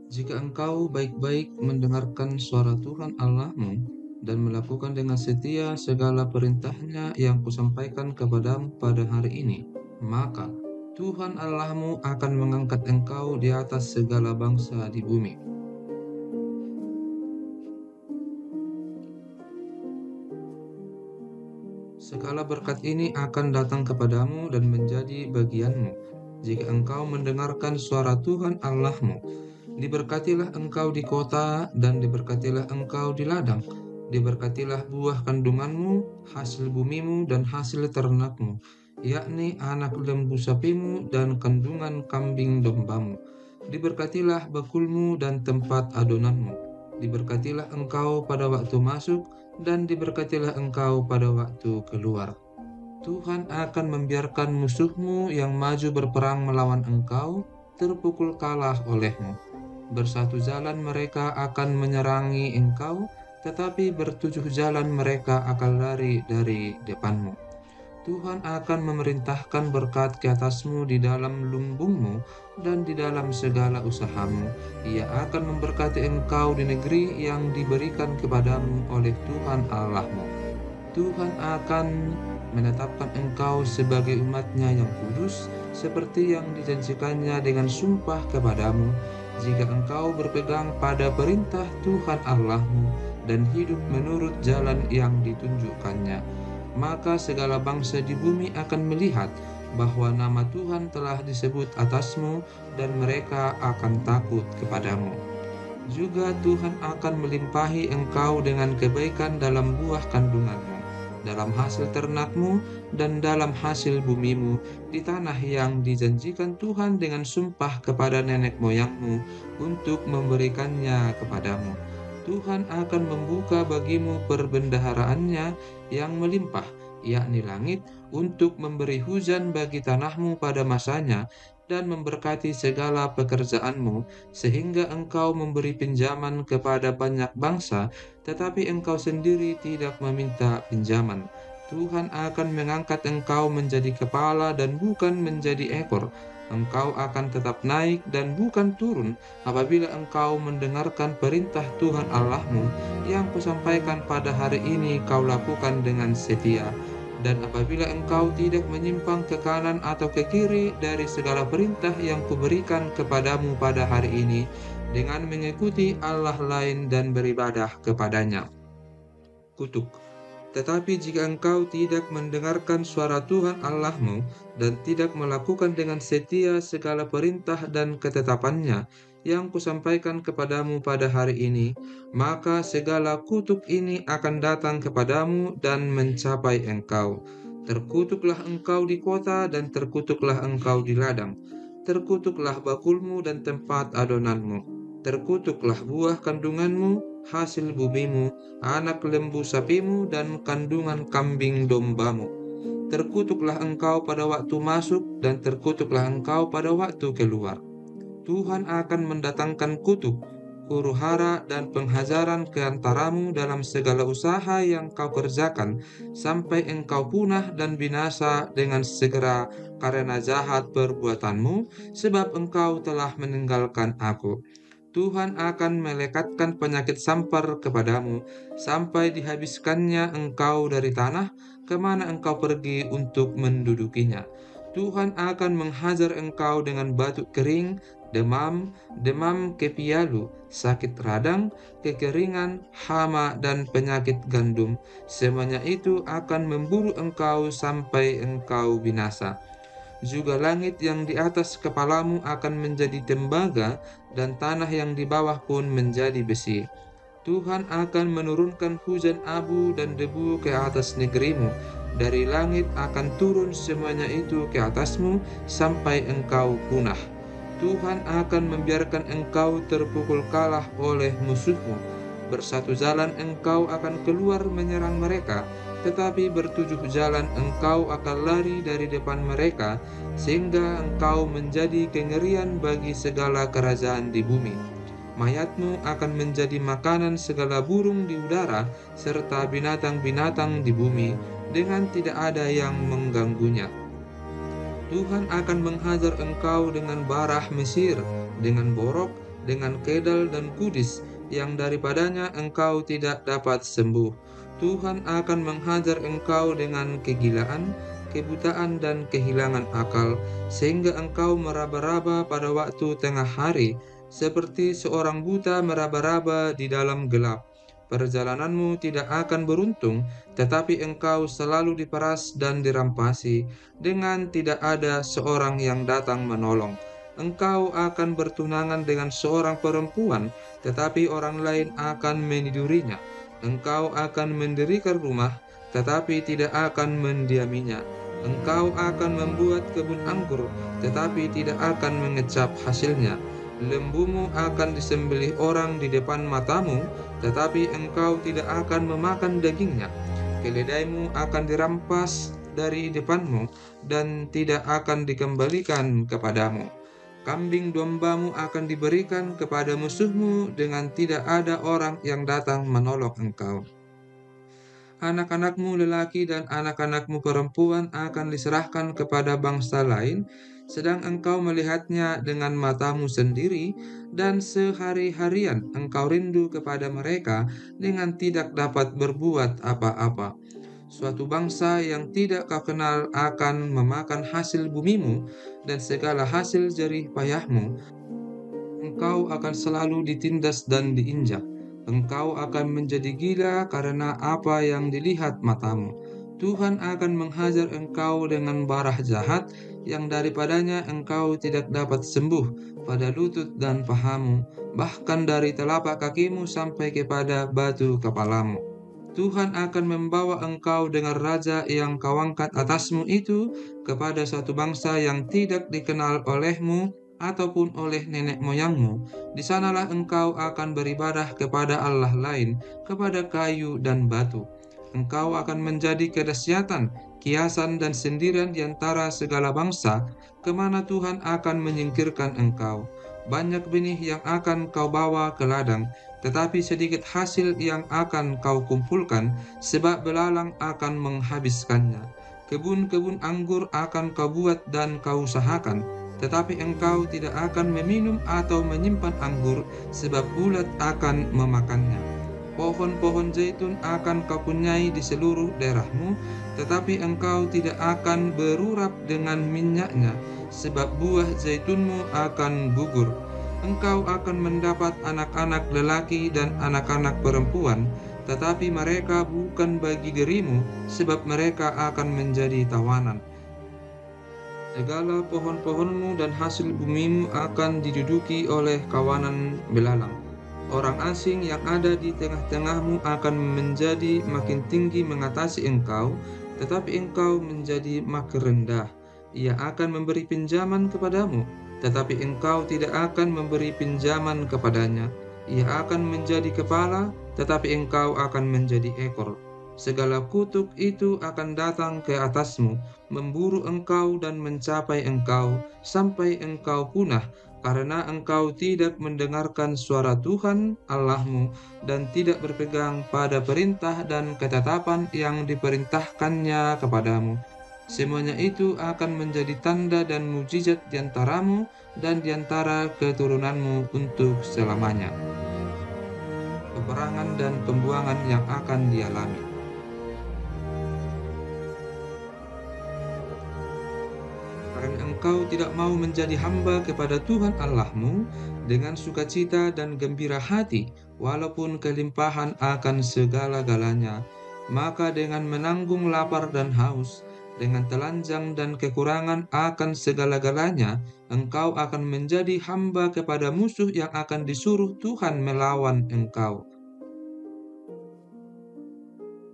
Jika engkau baik-baik mendengarkan suara Tuhan Allahmu dan melakukan dengan setia segala perintahnya yang kusampaikan kepadamu pada hari ini, maka Tuhan Allahmu akan mengangkat engkau di atas segala bangsa di bumi. Segala berkat ini akan datang kepadamu dan menjadi bagianmu jika engkau mendengarkan suara Tuhan Allahmu. Diberkatilah engkau di kota dan diberkatilah engkau di ladang. Diberkatilah buah kandunganmu, hasil bumimu dan hasil ternakmu, yakni anak lembu sapimu dan kandungan kambing dombamu. Diberkatilah bakulmu dan tempat adonanmu. Diberkatilah engkau pada waktu masuk dan diberkatilah engkau pada waktu keluar. Tuhan akan membiarkan musuhmu yang maju berperang melawan engkau terpukul kalah olehmu. Bersatu jalan mereka akan menyerangi engkau, tetapi bertujuh jalan mereka akan lari dari depanmu. Tuhan akan memerintahkan berkat ke atasmu di dalam lumbungmu dan di dalam segala usahamu. Ia akan memberkati engkau di negeri yang diberikan kepadamu oleh Tuhan Allahmu. Tuhan akan menetapkan engkau sebagai umat-Nya yang kudus, seperti yang dijanjikannya dengan sumpah kepadamu, jika engkau berpegang pada perintah Tuhan Allahmu dan hidup menurut jalan yang ditunjukkannya. Maka segala bangsa di bumi akan melihat bahwa nama Tuhan telah disebut atasmu dan mereka akan takut kepadamu. Juga Tuhan akan melimpahi engkau dengan kebaikan dalam buah kandunganmu, dalam hasil ternakmu, dan dalam hasil bumimu di tanah yang dijanjikan Tuhan dengan sumpah kepada nenek moyangmu untuk memberikannya kepadamu. Tuhan akan membuka bagimu perbendaharaannya yang melimpah, yakni langit, untuk memberi hujan bagi tanahmu pada masanya dan memberkati segala pekerjaanmu, sehingga engkau memberi pinjaman kepada banyak bangsa, tetapi engkau sendiri tidak meminta pinjaman. Tuhan akan mengangkat engkau menjadi kepala dan bukan menjadi ekor. Engkau akan tetap naik dan bukan turun apabila engkau mendengarkan perintah Tuhan Allahmu yang kusampaikan pada hari ini kau lakukan dengan setia. Dan apabila engkau tidak menyimpang ke kanan atau ke kiri dari segala perintah yang kuberikan kepadamu pada hari ini, dengan mengikuti Allah lain dan beribadah kepadanya. Kutuk. Tetapi jika engkau tidak mendengarkan suara Tuhan Allahmu dan tidak melakukan dengan setia segala perintah dan ketetapannya yang kusampaikan kepadamu pada hari ini, maka segala kutuk ini akan datang kepadamu dan mencapai engkau. Terkutuklah engkau di kota dan terkutuklah engkau di ladang. Terkutuklah bakulmu dan tempat adonanmu. Terkutuklah buah kandunganmu, hasil bumimu, anak lembu sapimu, dan kandungan kambing dombamu. Terkutuklah engkau pada waktu masuk, dan terkutuklah engkau pada waktu keluar. Tuhan akan mendatangkan kutuk, huru-hara, dan penghajaran ke antaramu dalam segala usaha yang kau kerjakan, sampai engkau punah dan binasa dengan segera karena jahat perbuatanmu, sebab engkau telah meninggalkan Aku. Tuhan akan melekatkan penyakit sampar kepadamu, sampai dihabiskannya engkau dari tanah, kemana engkau pergi untuk mendudukinya. Tuhan akan menghajar engkau dengan batuk kering, demam kepialu, sakit radang, kekeringan, hama, dan penyakit gandum. Semuanya itu akan memburu engkau sampai engkau binasa. Juga langit yang di atas kepalamu akan menjadi tembaga, dan tanah yang di bawah pun menjadi besi. Tuhan akan menurunkan hujan abu dan debu ke atas negerimu. Dari langit akan turun semuanya itu ke atasmu, sampai engkau punah. Tuhan akan membiarkan engkau terpukul kalah oleh musuhmu. Bersatu jalan engkau akan keluar menyerang mereka, tetapi bertujuh jalan engkau akan lari dari depan mereka, sehingga engkau menjadi kengerian bagi segala kerajaan di bumi. Mayatmu akan menjadi makanan segala burung di udara, serta binatang-binatang di bumi, dengan tidak ada yang mengganggunya. Tuhan akan menghajar engkau dengan barah Mesir, dengan borok, dengan kedal dan kudis, yang daripadanya engkau tidak dapat sembuh. Tuhan akan menghajar engkau dengan kegilaan, kebutaan, dan kehilangan akal, sehingga engkau meraba-raba pada waktu tengah hari, seperti seorang buta meraba-raba di dalam gelap. Perjalananmu tidak akan beruntung, tetapi engkau selalu diperas dan dirampasi, dengan tidak ada seorang yang datang menolong. Engkau akan bertunangan dengan seorang perempuan, tetapi orang lain akan menidurinya. Engkau akan mendirikan rumah, tetapi tidak akan mendiaminya. Engkau akan membuat kebun anggur, tetapi tidak akan mengecap hasilnya. Lembumu akan disembelih orang di depan matamu, tetapi engkau tidak akan memakan dagingnya. Keledaimu akan dirampas dari depanmu dan tidak akan dikembalikan kepadamu. Kambing dombamu akan diberikan kepada musuhmu dengan tidak ada orang yang datang menolong engkau. Anak-anakmu lelaki dan anak-anakmu perempuan akan diserahkan kepada bangsa lain, sedang engkau melihatnya dengan matamu sendiri, dan sehari-harian engkau rindu kepada mereka dengan tidak dapat berbuat apa-apa. Suatu bangsa yang tidak kau kenal akan memakan hasil bumimu dan segala hasil jerih payahmu. Engkau akan selalu ditindas dan diinjak. Engkau akan menjadi gila karena apa yang dilihat matamu. Tuhan akan menghajar engkau dengan barah jahat, yang daripadanya engkau tidak dapat sembuh, pada lutut dan pahamu, bahkan dari telapak kakimu sampai kepada batu kepalamu. Tuhan akan membawa engkau dengan raja yang kau angkat atasmu itu kepada satu bangsa yang tidak dikenal olehmu ataupun oleh nenek moyangmu. Di sanalah engkau akan beribadah kepada Allah lain, kepada kayu dan batu. Engkau akan menjadi kedahsyatan, kiasan, dan sindiran di antara segala bangsa, kemana Tuhan akan menyingkirkan engkau. Banyak benih yang akan kau bawa ke ladang, tetapi sedikit hasil yang akan kau kumpulkan, sebab belalang akan menghabiskannya. Kebun-kebun anggur akan kau buat dan kau usahakan, tetapi engkau tidak akan meminum atau menyimpan anggur, sebab ulat akan memakannya. Pohon-pohon zaitun akan kau punyai di seluruh daerahmu, tetapi engkau tidak akan berurap dengan minyaknya, sebab buah zaitunmu akan gugur. Engkau akan mendapat anak-anak lelaki dan anak-anak perempuan, tetapi mereka bukan bagi dirimu, sebab mereka akan menjadi tawanan. Segala pohon-pohonmu dan hasil bumimu akan diduduki oleh kawanan belalang. Orang asing yang ada di tengah-tengahmu akan menjadi makin tinggi mengatasi engkau, tetapi engkau menjadi makin rendah. Ia akan memberi pinjaman kepadamu, tetapi engkau tidak akan memberi pinjaman kepadanya. Ia akan menjadi kepala, tetapi engkau akan menjadi ekor. Segala kutuk itu akan datang ke atasmu, memburu engkau dan mencapai engkau, sampai engkau punah, karena engkau tidak mendengarkan suara Tuhan Allahmu, dan tidak berpegang pada perintah dan ketetapan yang diperintahkannya kepadamu. Semuanya itu akan menjadi tanda dan mujizat di antaramu dan di antara keturunanmu untuk selamanya. Peperangan dan pembuangan yang akan dialami. Karena engkau tidak mau menjadi hamba kepada Tuhan Allahmu dengan sukacita dan gembira hati, walaupun kelimpahan akan segala-galanya, maka dengan menanggung lapar dan haus, dengan telanjang dan kekurangan akan segala-galanya, engkau akan menjadi hamba kepada musuh yang akan disuruh Tuhan melawan engkau.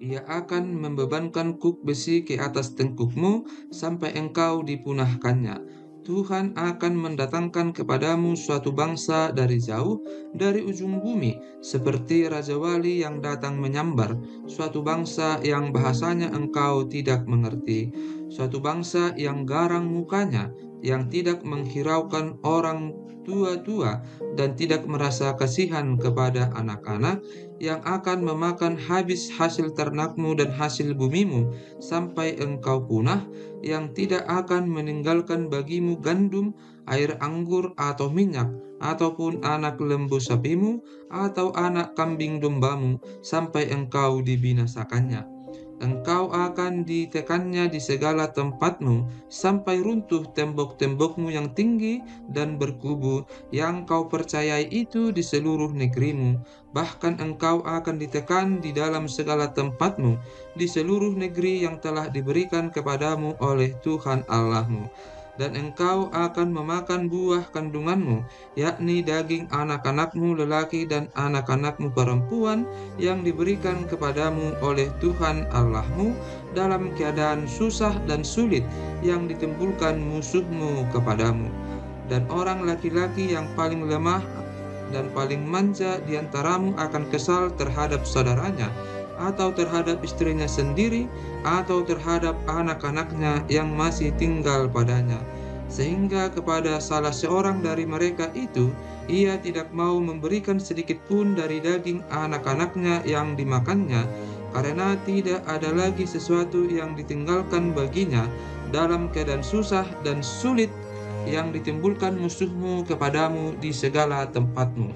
Ia akan membebankan kuk besi ke atas tengkukmu sampai engkau dipunahkannya. Tuhan akan mendatangkan kepadamu suatu bangsa dari jauh, dari ujung bumi, seperti Raja Wali yang datang menyambar, suatu bangsa yang bahasanya engkau tidak mengerti, suatu bangsa yang garang mukanya, yang tidak menghiraukan orang tua-tua dan tidak merasa kasihan kepada anak-anak, yang akan memakan habis hasil ternakmu dan hasil bumimu sampai engkau punah, yang tidak akan meninggalkan bagimu gandum air anggur atau minyak, ataupun anak lembu sapimu, atau anak kambing dombamu, sampai engkau dibinasakannya. Engkau akan ditekannya di segala tempatmu, sampai runtuh tembok-tembokmu yang tinggi dan berkubu, yang kau percayai itu di seluruh negerimu. Bahkan engkau akan ditekan di dalam segala tempatmu, di seluruh negeri yang telah diberikan kepadamu oleh Tuhan Allahmu. Dan engkau akan memakan buah kandunganmu, yakni daging anak-anakmu lelaki dan anak-anakmu perempuan, yang diberikan kepadamu oleh Tuhan Allahmu dalam keadaan susah dan sulit yang ditimbulkan musuhmu kepadamu. Dan orang laki-laki yang paling lemah dan paling manja di antaramu akan kesal terhadap saudaranya, atau terhadap istrinya sendiri, atau terhadap anak-anaknya yang masih tinggal padanya, sehingga kepada salah seorang dari mereka itu ia tidak mau memberikan sedikit pun dari daging anak-anaknya yang dimakannya, karena tidak ada lagi sesuatu yang ditinggalkan baginya dalam keadaan susah dan sulit yang ditimbulkan musuhmu kepadamu di segala tempatmu.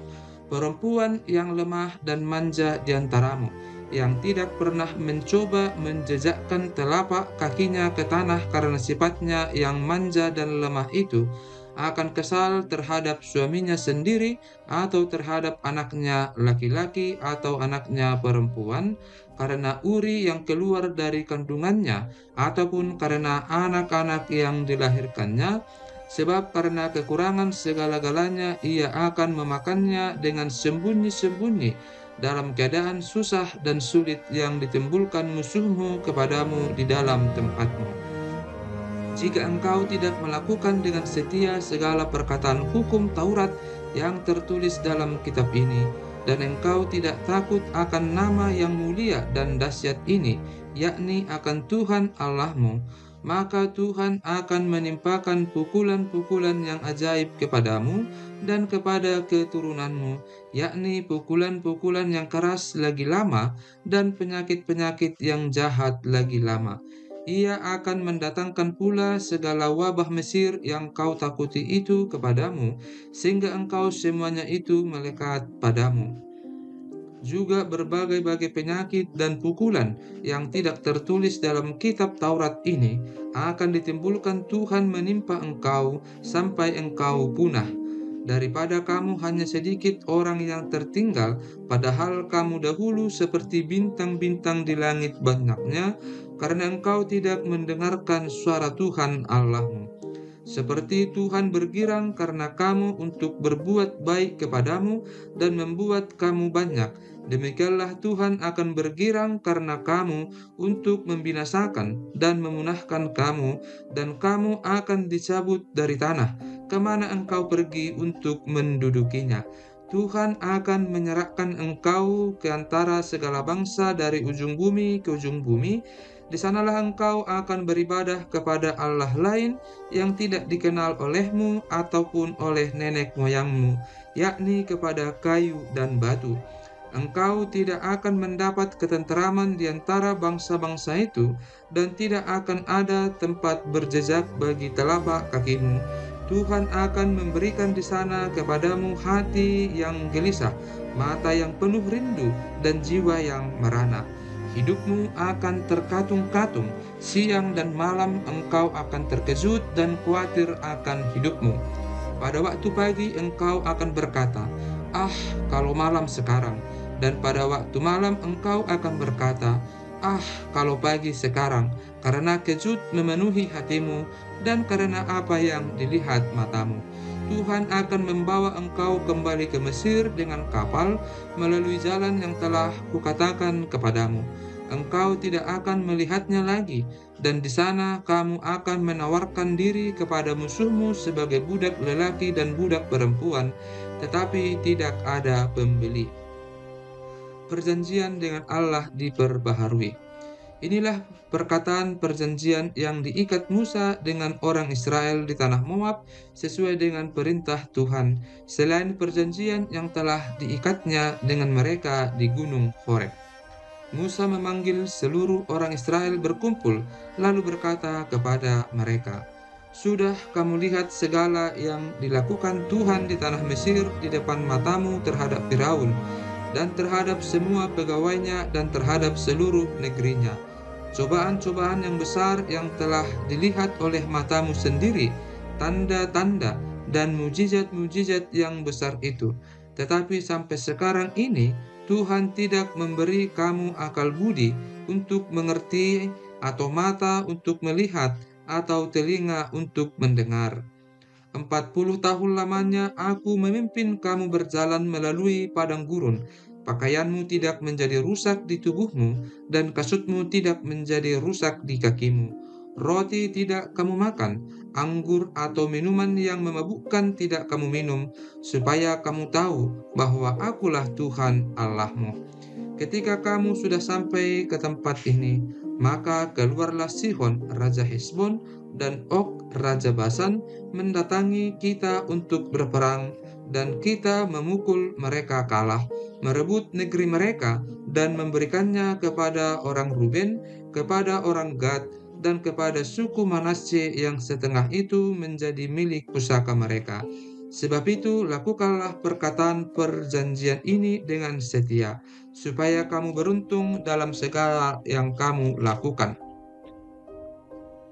Perempuan yang lemah dan manja di antaramu, yang tidak pernah mencoba menjejakkan telapak kakinya ke tanah karena sifatnya yang manja dan lemah itu, akan kesal terhadap suaminya sendiri, atau terhadap anaknya laki-laki atau anaknya perempuan, karena uri yang keluar dari kandungannya, ataupun karena anak-anak yang dilahirkannya. Sebab karena kekurangan segala-galanya ia akan memakannya dengan sembunyi-sembunyi dalam keadaan susah dan sulit yang ditimbulkan musuhmu kepadamu di dalam tempatmu. Jika engkau tidak melakukan dengan setia segala perkataan hukum Taurat yang tertulis dalam kitab ini, dan engkau tidak takut akan nama yang mulia dan dahsyat ini, yakni akan Tuhan Allahmu, maka Tuhan akan menimpakan pukulan-pukulan yang ajaib kepadamu dan kepada keturunanmu, yakni pukulan-pukulan yang keras lagi lama dan penyakit-penyakit yang jahat lagi lama. Ia akan mendatangkan pula segala wabah Mesir yang kau takuti itu kepadamu, sehingga engkau semuanya itu melekat padamu. Juga berbagai-bagai penyakit dan pukulan yang tidak tertulis dalam kitab Taurat ini akan ditimbulkan Tuhan menimpa engkau sampai engkau punah. Daripada kamu hanya sedikit orang yang tertinggal, padahal kamu dahulu seperti bintang-bintang di langit banyaknya, karena engkau tidak mendengarkan suara Tuhan Allahmu. Seperti Tuhan bergirang karena kamu untuk berbuat baik kepadamu dan membuat kamu banyak, demikianlah Tuhan akan bergirang karena kamu untuk membinasakan dan memunahkan kamu, dan kamu akan dicabut dari tanah kemana engkau pergi untuk mendudukinya. Tuhan akan menyerahkan engkau ke antara segala bangsa dari ujung bumi ke ujung bumi. Di sanalah engkau akan beribadah kepada Allah lain yang tidak dikenal olehmu ataupun oleh nenek moyangmu, yakni kepada kayu dan batu. Engkau tidak akan mendapat ketenteraman di antara bangsa-bangsa itu, dan tidak akan ada tempat berjejak bagi telapak kakimu. Tuhan akan memberikan di sana kepadamu hati yang gelisah, mata yang penuh rindu, dan jiwa yang merana. Hidupmu akan terkatung-katung, siang dan malam engkau akan terkejut dan khawatir akan hidupmu. Pada waktu pagi engkau akan berkata, "Ah, kalau malam sekarang." Dan pada waktu malam engkau akan berkata, "Ah, kalau pagi sekarang," karena kejut memenuhi hatimu dan karena apa yang dilihat matamu. Tuhan akan membawa engkau kembali ke Mesir dengan kapal melalui jalan yang telah kukatakan kepadamu. Engkau tidak akan melihatnya lagi, dan di sana kamu akan menawarkan diri kepada musuhmu sebagai budak lelaki dan budak perempuan, tetapi tidak ada pembeli. Perjanjian dengan Allah diperbaharui. Inilah perkataan perjanjian yang diikat Musa dengan orang Israel di tanah Moab sesuai dengan perintah Tuhan, selain perjanjian yang telah diikatnya dengan mereka di Gunung Horeb. Musa memanggil seluruh orang Israel berkumpul, lalu berkata kepada mereka, Sudah kamu lihat segala yang dilakukan Tuhan di tanah Mesir di depan matamu terhadap Firaun dan terhadap semua pegawainya dan terhadap seluruh negerinya. Cobaan-cobaan yang besar yang telah dilihat oleh matamu sendiri, tanda-tanda dan mujizat-mujizat yang besar itu. Tetapi sampai sekarang ini, Tuhan tidak memberi kamu akal budi untuk mengerti atau mata untuk melihat atau telinga untuk mendengar. 40 tahun lamanya aku memimpin kamu berjalan melalui padang gurun. Pakaianmu tidak menjadi rusak di tubuhmu, dan kasutmu tidak menjadi rusak di kakimu. Roti tidak kamu makan, anggur atau minuman yang memabukkan tidak kamu minum, supaya kamu tahu bahwa akulah Tuhan Allahmu. Ketika kamu sudah sampai ke tempat ini, maka keluarlah Sihon, Raja Hesbon, dan Og, Raja Basan, mendatangi kita untuk berperang, dan kita memukul mereka kalah, merebut negeri mereka, dan memberikannya kepada orang Ruben, kepada orang Gad, dan kepada suku Manasye yang setengah itu menjadi milik pusaka mereka. Sebab itu, lakukanlah perkataan perjanjian ini dengan setia, supaya kamu beruntung dalam segala yang kamu lakukan.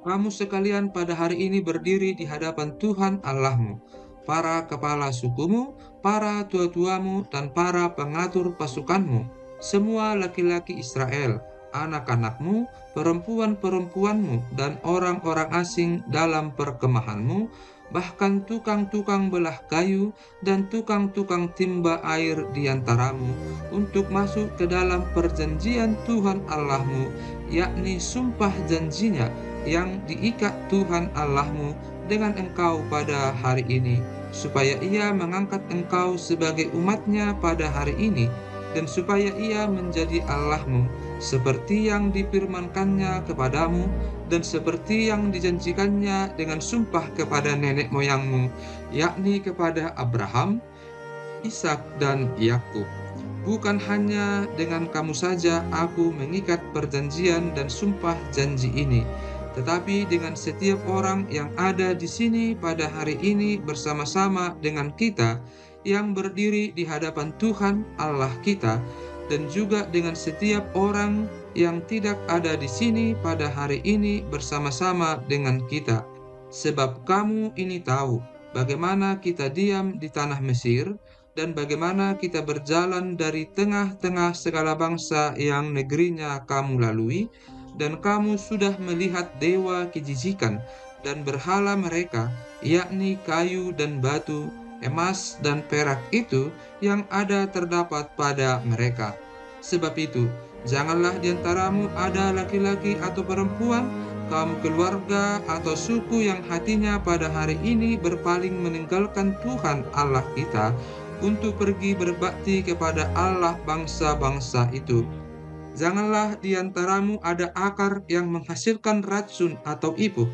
Kamu sekalian pada hari ini berdiri di hadapan Tuhan Allahmu, para kepala sukumu, para tua-tuamu, dan para pengatur pasukanmu, semua laki-laki Israel, anak-anakmu, perempuan-perempuanmu, dan orang-orang asing dalam perkemahanmu, bahkan tukang-tukang belah kayu dan tukang-tukang timba air di antaramu, untuk masuk ke dalam perjanjian Tuhan Allahmu, yakni sumpah janjinya yang diikat Tuhan Allahmu dengan engkau pada hari ini, supaya ia mengangkat engkau sebagai umatnya pada hari ini, dan supaya ia menjadi Allahmu, seperti yang difirmankannya kepadamu, dan seperti yang dijanjikannya dengan sumpah kepada nenek moyangmu, yakni kepada Abraham, Ishak, dan Yakub. Bukan hanya dengan kamu saja aku mengikat perjanjian dan sumpah janji ini, tetapi dengan setiap orang yang ada di sini pada hari ini bersama-sama dengan kita yang berdiri di hadapan Tuhan Allah kita, dan juga dengan setiap orang yang tidak ada di sini pada hari ini bersama-sama dengan kita. Sebab kamu ini tahu bagaimana kita diam di tanah Mesir, dan bagaimana kita berjalan dari tengah-tengah segala bangsa yang negerinya kamu lalui, dan kamu sudah melihat dewa kejijikan dan berhala mereka, yakni kayu dan batu, emas dan perak itu yang ada terdapat pada mereka. Sebab itu, janganlah di antaramu ada laki-laki atau perempuan, kaum keluarga atau suku yang hatinya pada hari ini berpaling meninggalkan Tuhan Allah kita untuk pergi berbakti kepada Allah bangsa-bangsa itu. Janganlah di antaramu ada akar yang menghasilkan racun atau ipuh.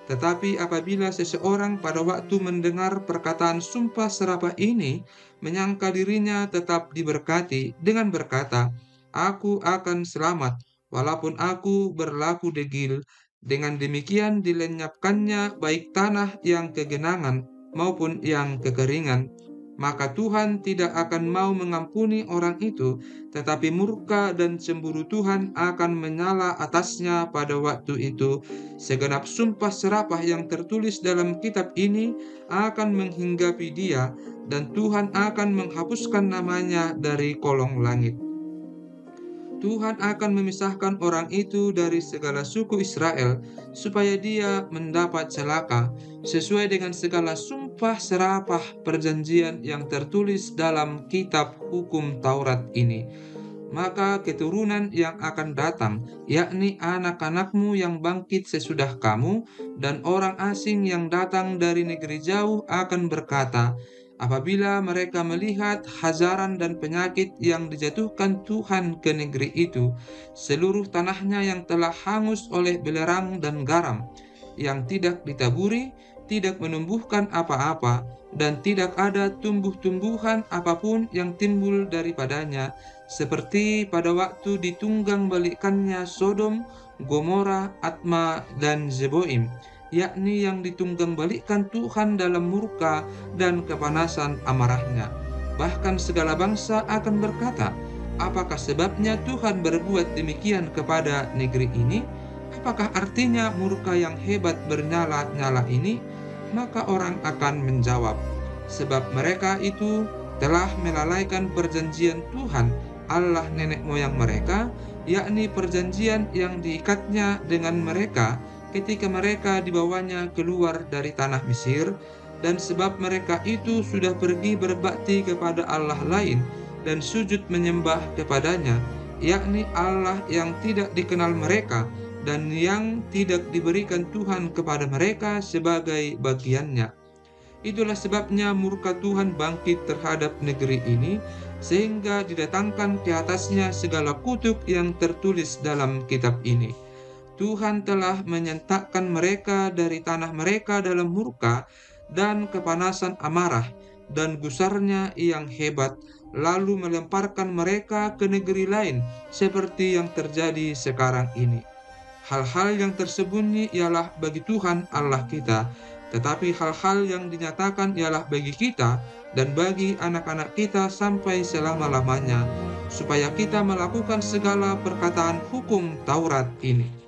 Tetapi apabila seseorang pada waktu mendengar perkataan sumpah serapah ini, menyangka dirinya tetap diberkati dengan berkata, "Aku akan selamat, walaupun aku berlaku degil." Dengan demikian dilenyapkannya baik tanah yang kegenangan maupun yang kekeringan. Maka Tuhan tidak akan mau mengampuni orang itu, tetapi murka dan cemburu Tuhan akan menyala atasnya pada waktu itu. Segenap sumpah serapah yang tertulis dalam kitab ini akan menghinggapi dia, dan Tuhan akan menghapuskan namanya dari kolong langit. Tuhan akan memisahkan orang itu dari segala suku Israel, supaya dia mendapat celaka, sesuai dengan segala sumpah serapah perjanjian yang tertulis dalam kitab hukum Taurat ini. Maka keturunan yang akan datang, yakni anak-anakmu yang bangkit sesudah kamu, dan orang asing yang datang dari negeri jauh akan berkata, apabila mereka melihat hazaran dan penyakit yang dijatuhkan Tuhan ke negeri itu, seluruh tanahnya yang telah hangus oleh belerang dan garam, yang tidak ditaburi, tidak menumbuhkan apa-apa, dan tidak ada tumbuh-tumbuhan apapun yang timbul daripadanya, seperti pada waktu ditunggang balikannya Sodom, Gomora, Atma, dan Zeboim, yakni yang ditunggang balikkan Tuhan dalam murka dan kepanasan amarahnya. Bahkan segala bangsa akan berkata, apakah sebabnya Tuhan berbuat demikian kepada negeri ini? Apakah artinya murka yang hebat bernyala-nyala ini? Maka orang akan menjawab, sebab mereka itu telah melalaikan perjanjian Tuhan, Allah nenek moyang mereka, yakni perjanjian yang diikatnya dengan mereka ketika mereka dibawanya keluar dari tanah Mesir, dan sebab mereka itu sudah pergi berbakti kepada Allah lain dan sujud menyembah kepadanya, yakni Allah yang tidak dikenal mereka dan yang tidak diberikan Tuhan kepada mereka sebagai bagiannya. Itulah sebabnya murka Tuhan bangkit terhadap negeri ini, sehingga didatangkan ke atasnya segala kutuk yang tertulis dalam kitab ini. Tuhan telah menyentakkan mereka dari tanah mereka dalam murka dan kepanasan amarah dan gusarnya yang hebat, lalu melemparkan mereka ke negeri lain seperti yang terjadi sekarang ini. Hal-hal yang tersembunyi ialah bagi Tuhan Allah kita, tetapi hal-hal yang dinyatakan ialah bagi kita dan bagi anak-anak kita sampai selama-lamanya, supaya kita melakukan segala perkataan hukum Taurat ini.